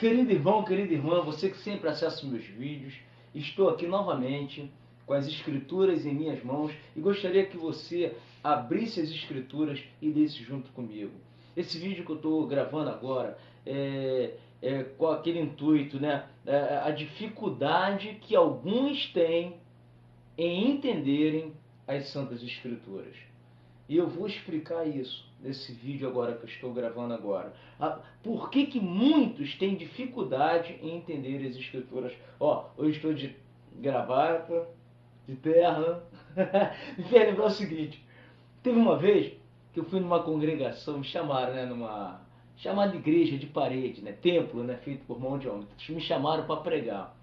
Querido irmão, querida irmã, você que sempre acessa meus vídeos, estou aqui novamente com as escrituras em minhas mãos e gostaria que você abrisse as escrituras e lesse junto comigo. Esse vídeo que eu estou gravando agora é com aquele intuito, né? A dificuldade que alguns têm em entenderem as Santas Escrituras. E eu vou explicar isso nesse vídeo agora que eu estou gravando agora. Por que muitos têm dificuldade em entender as Escrituras? Hoje estou de gravata, de terno. Me fez lembrar o seguinte. Teve uma vez que eu fui numa congregação, me chamaram, né, numa chamada igreja de parede, né, templo, né, feito por mão de homem. Me chamaram para pregar.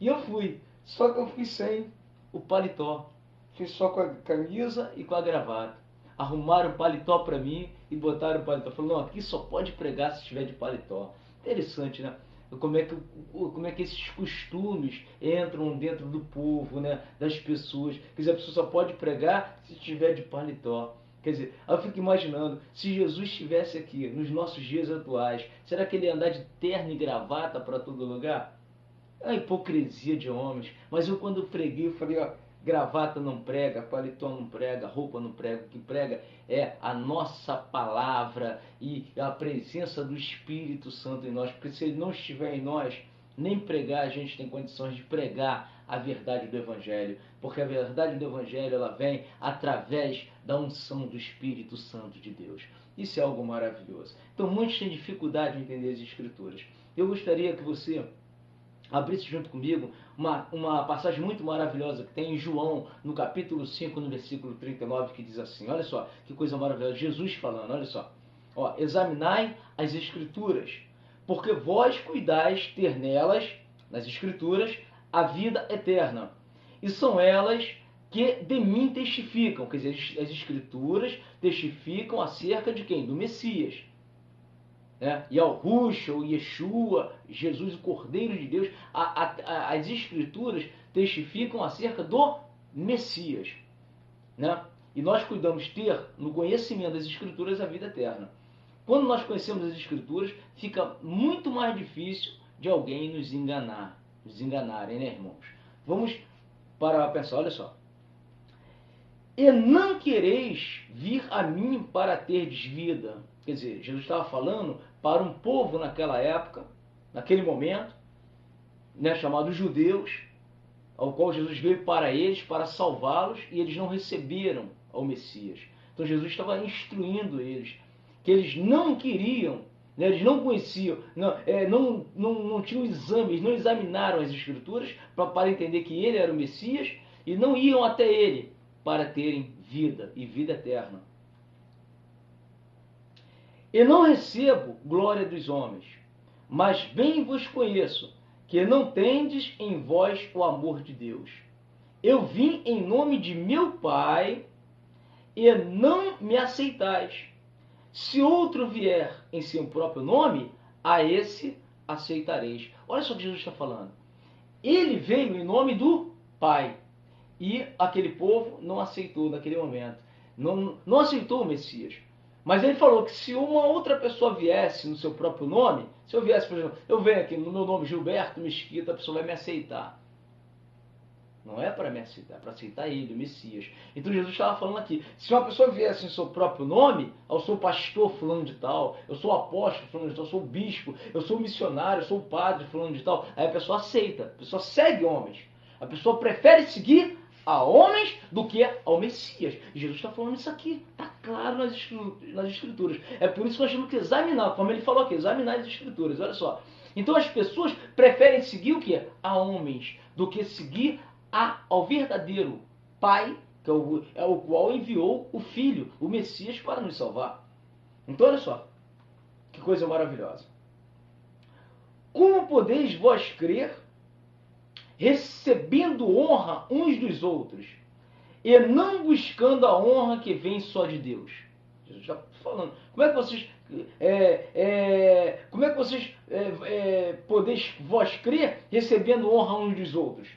E eu fui, só que eu fui sem o paletó. Fui só com a camisa e com a gravata. Arrumaram o paletó para mim e botaram o paletó. Falaram, não, aqui só pode pregar se estiver de paletó. Interessante, né? Como é que esses costumes entram dentro do povo, né? Das pessoas. Quer dizer, a pessoa só pode pregar se estiver de paletó. Quer dizer, eu fico imaginando, se Jesus estivesse aqui, nos nossos dias atuais, será que ele ia andar de terno e gravata para todo lugar? É a hipocrisia de homens. Mas eu, quando preguei, eu falei, gravata não prega, paletó não prega, roupa não prega. O que prega é a nossa palavra e a presença do Espírito Santo em nós. Porque se ele não estiver em nós, nem pregar a gente tem condições de pregar a verdade do Evangelho. Porque a verdade do Evangelho, ela vem através da unção do Espírito Santo de Deus. Isso é algo maravilhoso. Então muitos têm dificuldade em entender as Escrituras. Eu gostaria que você abrisse junto comigo uma passagem muito maravilhosa que tem em João, no capítulo 5, no versículo 39, que diz assim, olha só, que coisa maravilhosa, Jesus falando, olha só, examinai as Escrituras, porque vós cuidais ter nelas, nas Escrituras, a vida eterna, e são elas que de mim testificam, quer dizer, as Escrituras testificam acerca de quem? Do Messias. Yahushua, o Yeshua, Jesus, o Cordeiro de Deus, as Escrituras testificam acerca do Messias. Né? E nós cuidamos ter no conhecimento das Escrituras a vida eterna. Quando nós conhecemos as Escrituras, fica muito mais difícil de alguém nos enganarem, né, irmãos? Vamos para pensar, olha só. E não quereis vir a mim para terdes vida. Quer dizer, Jesus estava falando para um povo naquela época, naquele momento, né, chamado judeus, ao qual Jesus veio para eles, para salvá-los, e eles não receberam ao Messias. Então Jesus estava instruindo eles, que eles não queriam, né, eles não conheciam, não tinham exame, eles não examinaram as Escrituras para entender que ele era o Messias, e não iam até ele para terem vida e vida eterna. E não recebo glória dos homens, mas bem vos conheço, que não tendes em vós o amor de Deus. Eu vim em nome de meu Pai, e não me aceitais. Se outro vier em seu próprio nome, a esse aceitareis. Olha só o que Jesus está falando. Ele veio em nome do Pai, e aquele povo não aceitou naquele momento. Não aceitou o Messias. Mas ele falou que se uma outra pessoa viesse no seu próprio nome, se eu viesse, por exemplo, eu venho aqui no meu nome Gilberto Mesquita, a pessoa vai me aceitar. Não é para me aceitar, é para aceitar ele, o Messias. Então Jesus estava falando aqui, se uma pessoa viesse em seu próprio nome, eu sou pastor fulano de tal, eu sou apóstolo fulano de tal, eu sou bispo, eu sou missionário, eu sou padre fulano de tal, aí a pessoa aceita, a pessoa segue homens. A pessoa prefere seguir a homens do que ao Messias. E Jesus está falando isso aqui, está claro nas Escrituras. É por isso que nós temos que examinar, como ele falou aqui, examinar as Escrituras, olha só. Então as pessoas preferem seguir o quê? A homens, do que seguir ao verdadeiro Pai, que é o qual enviou o Filho, o Messias, para nos salvar. Então olha só, que coisa maravilhosa. Como podeis vós crer, recebendo honra uns dos outros, e não buscando a honra que vem só de Deus? Jesus já falando. Como é que vocês podeis vós crer, recebendo honra uns dos outros?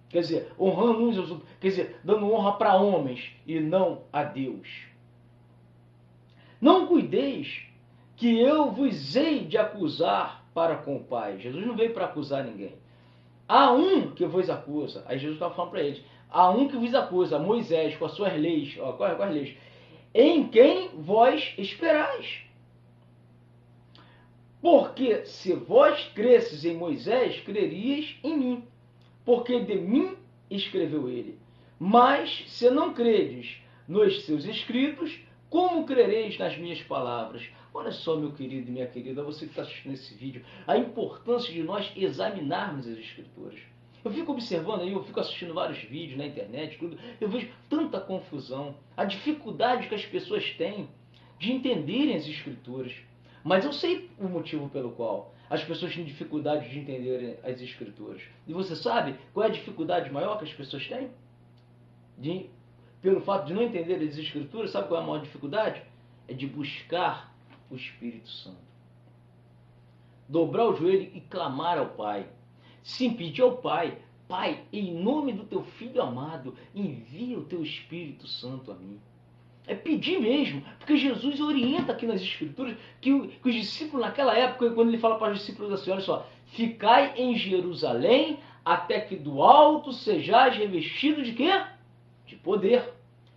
Quer dizer, honrando uns aos outros, quer dizer, dando honra para homens e não a Deus. Não cuideis que eu vos hei de acusar para com o Pai. Jesus não veio para acusar ninguém. Há um que vos acusa. Aí Jesus estava falando para eles. Há um que vos acusa, Moisés, com as suas leis. Ó, quais leis? Em quem vós esperais. Porque se vós cresces em Moisés, crerias em mim. Porque de mim escreveu ele. Mas se não credes nos seus escritos, como crereis nas minhas palavras? Olha só, meu querido e minha querida, você que está assistindo esse vídeo, a importância de nós examinarmos as Escrituras. Eu fico observando aí, eu fico assistindo vários vídeos na internet, tudo, eu vejo tanta confusão, a dificuldade que as pessoas têm de entenderem as Escrituras. Mas eu sei o motivo pelo qual as pessoas têm dificuldade de entenderem as Escrituras. E você sabe qual é a dificuldade maior que as pessoas têm? Pelo fato de não entender as Escrituras, sabe qual é a maior dificuldade? É de buscar o Espírito Santo. Dobrar o joelho e clamar ao Pai. Sim, pedir ao Pai: Pai, em nome do teu Filho amado, envia o teu Espírito Santo a mim. É pedir mesmo, porque Jesus orienta aqui nas Escrituras que os discípulos naquela época, quando ele fala para os discípulos assim, olha só, ficai em Jerusalém até que do alto sejais revestidos de quê? De poder.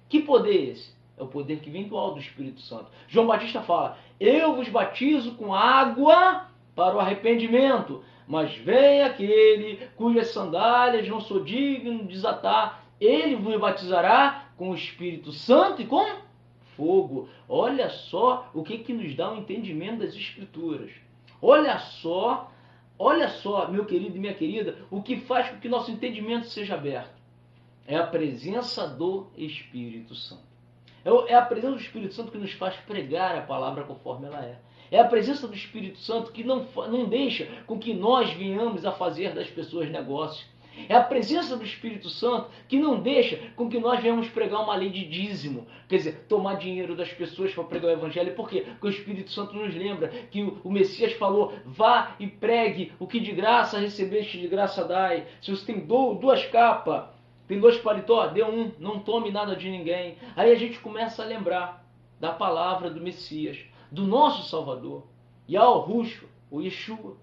Que poder é esse? É o poder que vem do alto, do Espírito Santo. João Batista fala: eu vos batizo com água para o arrependimento, mas vem aquele cujas sandálias não sou digno de desatar, ele vos batizará com o Espírito Santo e com fogo. Olha só o que nos dá o entendimento das Escrituras. Olha só, meu querido e minha querida, o que faz com que nosso entendimento seja aberto. É a presença do Espírito Santo. É a presença do Espírito Santo que nos faz pregar a palavra conforme ela é. É a presença do Espírito Santo que não deixa com que nós venhamos a fazer das pessoas negócios. É a presença do Espírito Santo que não deixa com que nós venhamos pregar uma lei de dízimo. Quer dizer, tomar dinheiro das pessoas para pregar o Evangelho. Por quê? Porque o Espírito Santo nos lembra que o Messias falou: vá e pregue, o que de graça recebeste, de graça dai. Se você tem duas capas, tem 2 paletó, dê um, não tome nada de ninguém. Aí a gente começa a lembrar da palavra do Messias, do nosso Salvador, Yahushua, o Yeshua,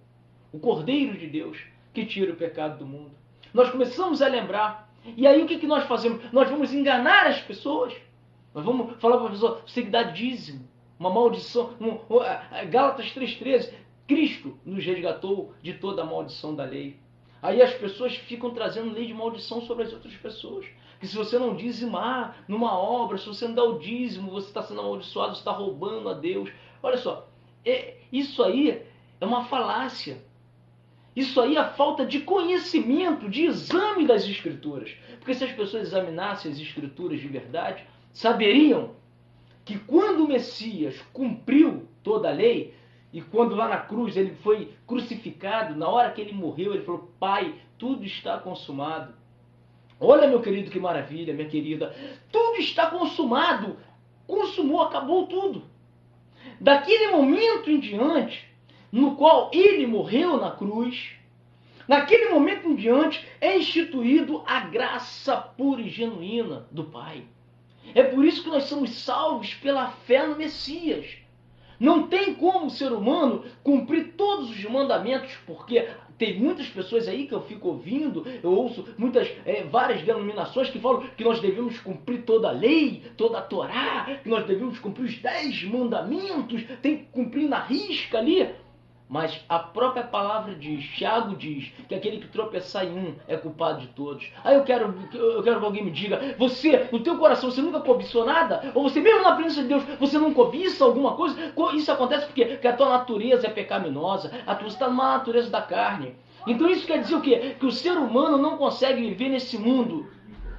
o Cordeiro de Deus, que tira o pecado do mundo. Nós começamos a lembrar, e aí o que nós fazemos? Nós vamos enganar as pessoas, nós vamos falar para a pessoa: você tem que dar dízimo, uma maldição. Gálatas 3,13, Cristo nos resgatou de toda a maldição da lei. Aí as pessoas ficam trazendo lei de maldição sobre as outras pessoas. Que se você não dizimar numa obra, se você não dá o dízimo, você está sendo amaldiçoado, você está roubando a Deus. Olha só, isso aí é uma falácia. Isso aí é a falta de conhecimento, de exame das Escrituras. Porque se as pessoas examinassem as Escrituras de verdade, saberiam que quando o Messias cumpriu toda a lei, e quando lá na cruz ele foi crucificado, na hora que ele morreu, ele falou: Pai, tudo está consumado. Olha, meu querido, que maravilha, minha querida. Tudo está consumado. Consumou, acabou tudo. Daquele momento em diante, no qual ele morreu na cruz, naquele momento em diante é instituído a graça pura e genuína do Pai. É por isso que nós somos salvos pela fé no Messias. Não tem como o ser humano cumprir todos os mandamentos, porque tem muitas pessoas aí que eu fico ouvindo, eu ouço várias denominações que falam que nós devemos cumprir toda a lei, toda a Torá, que nós devemos cumprir os 10 mandamentos, tem que cumprir na risca ali. Mas a própria palavra diz, Tiago diz, que aquele que tropeçar em um é culpado de todos. Aí eu quero que alguém me diga: você, no teu coração, você nunca cobiçou nada? Ou você, mesmo na presença de Deus, você não cobiça alguma coisa? Isso acontece porque a tua natureza é pecaminosa, você está numa natureza da carne. Então isso quer dizer o quê? Que o ser humano não consegue viver nesse mundo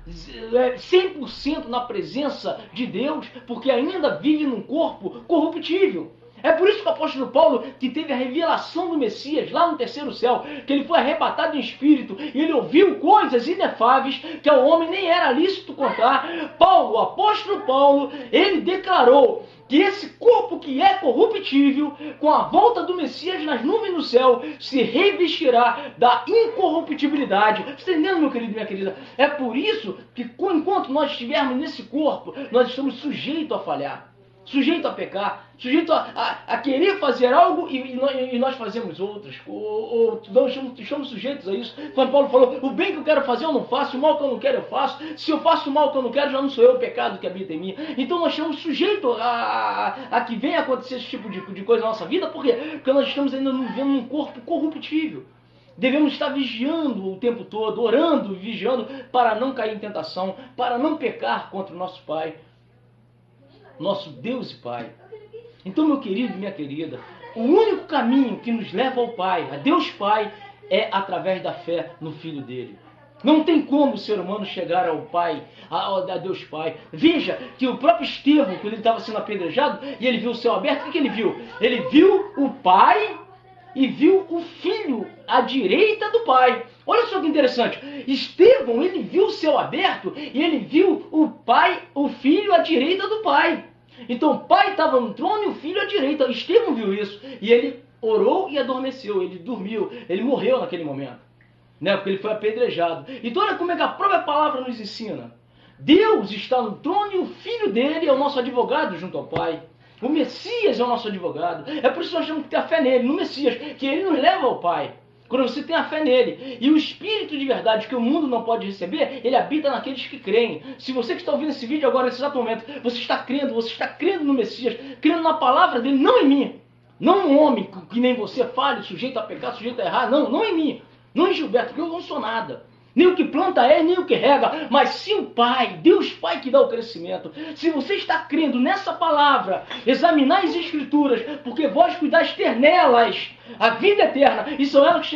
100% na presença de Deus, porque ainda vive num corpo corruptível. É por isso que o apóstolo Paulo, que teve a revelação do Messias lá no 3º céu, que ele foi arrebatado em espírito e ele ouviu coisas inefáveis que ao homem nem era lícito contar. O apóstolo Paulo, ele declarou que esse corpo que é corruptível, com a volta do Messias nas nuvens do céu, se revestirá da incorruptibilidade. Você está entendendo, meu querido e minha querida? É por isso que enquanto nós estivermos nesse corpo, nós estamos sujeitos a falhar. sujeito a pecar, sujeito a querer fazer algo e nós fazemos outras, ou nós estamos sujeitos a isso. Quando Paulo falou, o bem que eu quero fazer eu não faço, o mal que eu não quero eu faço, se eu faço o mal que eu não quero, já não sou eu o pecado que habita em mim. Então nós estamos sujeitos a que venha acontecer esse tipo de coisa na nossa vida. Por quê? Porque nós estamos ainda vivendo num corpo corruptível. Devemos estar vigiando o tempo todo, orando, vigiando, para não cair em tentação, para não pecar contra o nosso Pai, nosso Deus e Pai. Então, meu querido e minha querida, o único caminho que nos leva ao Pai, a Deus Pai, é através da fé no Filho dele. Não tem como o ser humano chegar ao Pai, a Deus Pai. Veja que o próprio Estevão, quando ele estava sendo apedrejado, e ele viu o céu aberto, o que ele viu? Ele viu o Pai e viu o Filho à direita do Pai. Olha só que interessante. Estevão, ele viu o céu aberto e ele viu o Pai, o Filho à direita do Pai. Então o Pai estava no trono e o Filho à direita. Estevão viu isso e ele orou e adormeceu. Ele dormiu, ele morreu naquele momento, né? Porque ele foi apedrejado. Então olha como é que a própria palavra nos ensina. Deus está no trono e o Filho dele é o nosso advogado junto ao Pai. O Messias é o nosso advogado. É por isso que nós temos que ter a fé nele, no Messias, que ele nos leva ao Pai. Quando você tem a fé nele. E o Espírito de verdade que o mundo não pode receber, ele habita naqueles que creem. Se você que está ouvindo esse vídeo agora, nesse exato momento, você está crendo no Messias, crendo na palavra dele, não em mim. Não um homem que nem você fale, sujeito a pecar, sujeito a errar. Não em mim. Não em Gilberto, porque eu não sou nada. Nem o que planta é, nem o que rega, mas se o Pai, Deus Pai que dá o crescimento. Se você está crendo nessa palavra, examinar as Escrituras, porque vós cuidais ter nelas a vida eterna, e são elas que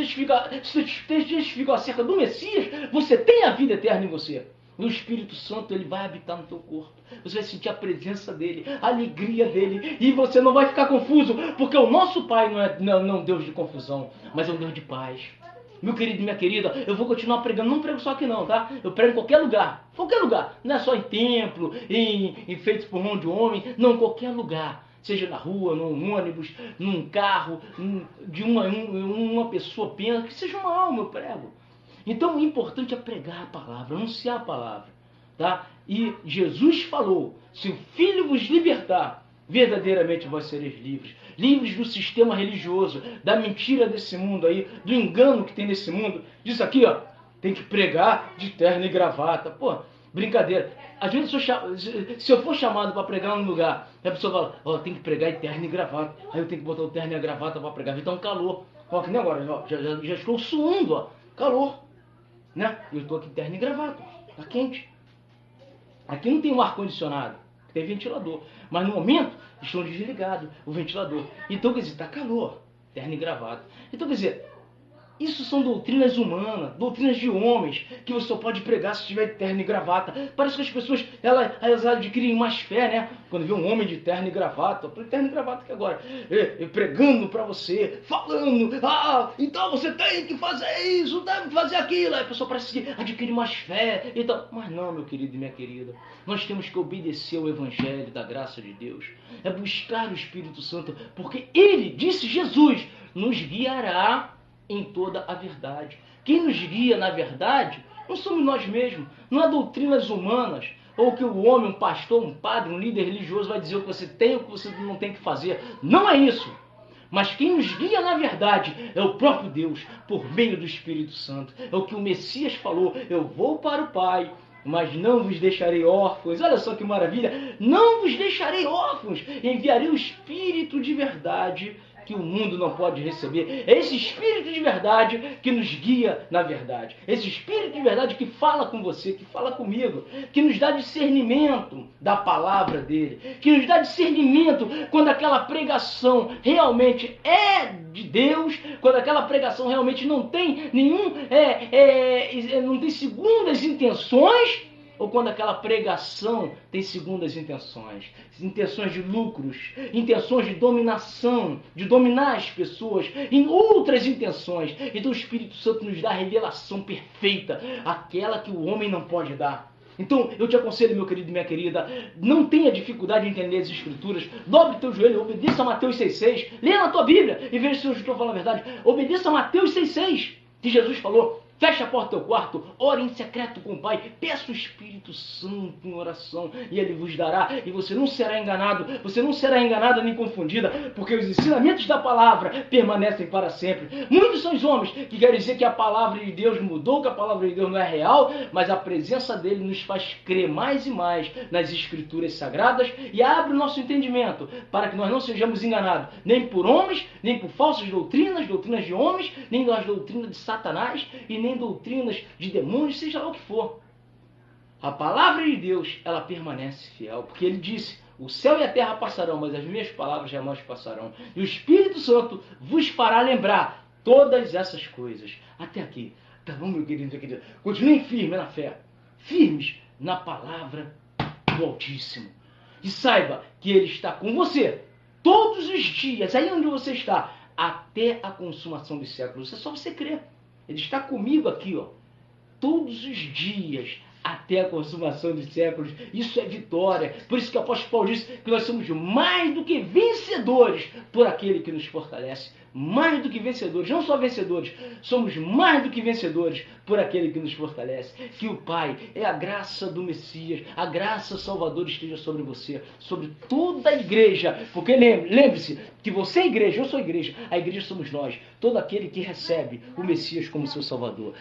testificam acerca do Messias, você tem a vida eterna em você. E o Espírito Santo, ele vai habitar no teu corpo. Você vai sentir a presença dele, a alegria dele, e você não vai ficar confuso, porque o nosso Pai não é um Deus de confusão, mas é um Deus de paz. Meu querido e minha querida, eu vou continuar pregando, não prego só aqui não, tá? Eu prego em qualquer lugar, não é só em templo, em feitos por mão de homem, não, em qualquer lugar. Seja na rua, num ônibus, num carro, de uma pessoa apenas, que seja uma alma, eu prego. Então o importante é pregar a palavra, anunciar a palavra, tá? E Jesus falou, se o Filho vos libertar, verdadeiramente vós sereis livres. Livres do sistema religioso, da mentira desse mundo aí, do engano que tem nesse mundo. Diz aqui, ó, tem que pregar de terno e gravata. Pô, brincadeira. Às vezes, se eu for chamado para pregar num lugar, a pessoa fala, ó, tem que pregar de terno e gravata. Aí eu tenho que botar o terno e a gravata para pregar. Então, calor. Ó, que nem agora, ó, já estou suando, ó, calor. Né? Eu estou aqui de terno e gravata, tá quente. Aqui não tem um ar-condicionado, tem ventilador. Mas no momento, estão desligados o ventilador. Então, quer dizer, está calor, terno e gravata. Então, quer dizer, isso são doutrinas humanas, doutrinas de homens, que você só pode pregar se tiver terno e gravata. Parece que as pessoas, elas adquirem mais fé, né? Quando vê um homem de terno e gravata, terno e gravata que agora, pregando para você, falando, então você tem que fazer isso, deve fazer aquilo. Aí a pessoa parece que adquire mais fé. Então, mas não, meu querido e minha querida, nós temos que obedecer ao Evangelho da graça de Deus. É buscar o Espírito Santo, porque ele, disse Jesus, nos guiará em toda a verdade. Quem nos guia na verdade não somos nós mesmos, não é doutrinas humanas, ou que o homem, um pastor, um padre, um líder religioso vai dizer o que você tem ou o que você não tem que fazer. Não é isso. Mas quem nos guia na verdade é o próprio Deus, por meio do Espírito Santo. É o que o Messias falou, eu vou para o Pai, mas não vos deixarei órfãos. Olha só que maravilha, não vos deixarei órfãos, enviarei o Espírito de verdade, que o mundo não pode receber. É esse Espírito de verdade que nos guia na verdade. Esse Espírito de verdade que fala com você, que fala comigo, que nos dá discernimento da palavra dele, que nos dá discernimento quando aquela pregação realmente é de Deus, quando aquela pregação realmente não tem não tem segundas intenções, ou quando aquela pregação tem segundas intenções, intenções de lucros, intenções de dominação, de dominar as pessoas, em outras intenções. Então o Espírito Santo nos dá a revelação perfeita, aquela que o homem não pode dar. Então eu te aconselho, meu querido e minha querida, não tenha dificuldade em entender as Escrituras, dobre teu joelho, obedeça a Mateus 6,6, leia na tua Bíblia e veja se eu estou falando a verdade, obedeça a Mateus 6,6, que Jesus falou, Fecha a porta do teu quarto, ore em secreto com o Pai, peça o Espírito Santo em oração e Ele vos dará, e você não será enganado, você não será enganada nem confundida, porque os ensinamentos da palavra permanecem para sempre. Muitos são os homens que querem dizer que a palavra de Deus mudou, que a palavra de Deus não é real, mas a presença dele nos faz crer mais e mais nas Escrituras Sagradas e abre o nosso entendimento para que nós não sejamos enganados, nem por homens, nem por falsas doutrinas, doutrinas de homens, nem das doutrinas de Satanás e nem doutrinas de demônios, seja lá o que for. A palavra de Deus, ela permanece fiel, porque ele disse: o céu e a terra passarão, mas as minhas palavras jamais passarão. E o Espírito Santo vos fará lembrar todas essas coisas. Até aqui. Tá bom, meu querido, minha querida? Continuem firmes na fé, firmes na palavra do Altíssimo. E saiba que Ele está com você todos os dias, aí onde você está, até a consumação dos séculos. É só você crer. Ele está comigo aqui, ó, todos os dias, até a consumação dos séculos. Isso é vitória. Por isso que o apóstolo Paulo disse que nós somos mais do que vencedores por aquele que nos fortalece. Mais do que vencedores, não só vencedores, somos mais do que vencedores por aquele que nos fortalece. Que o Pai, é a graça do Messias, a graça salvadora esteja sobre você, sobre toda a igreja. Porque lembre-se que você é igreja, eu sou igreja, a igreja somos nós, todo aquele que recebe o Messias como seu Salvador.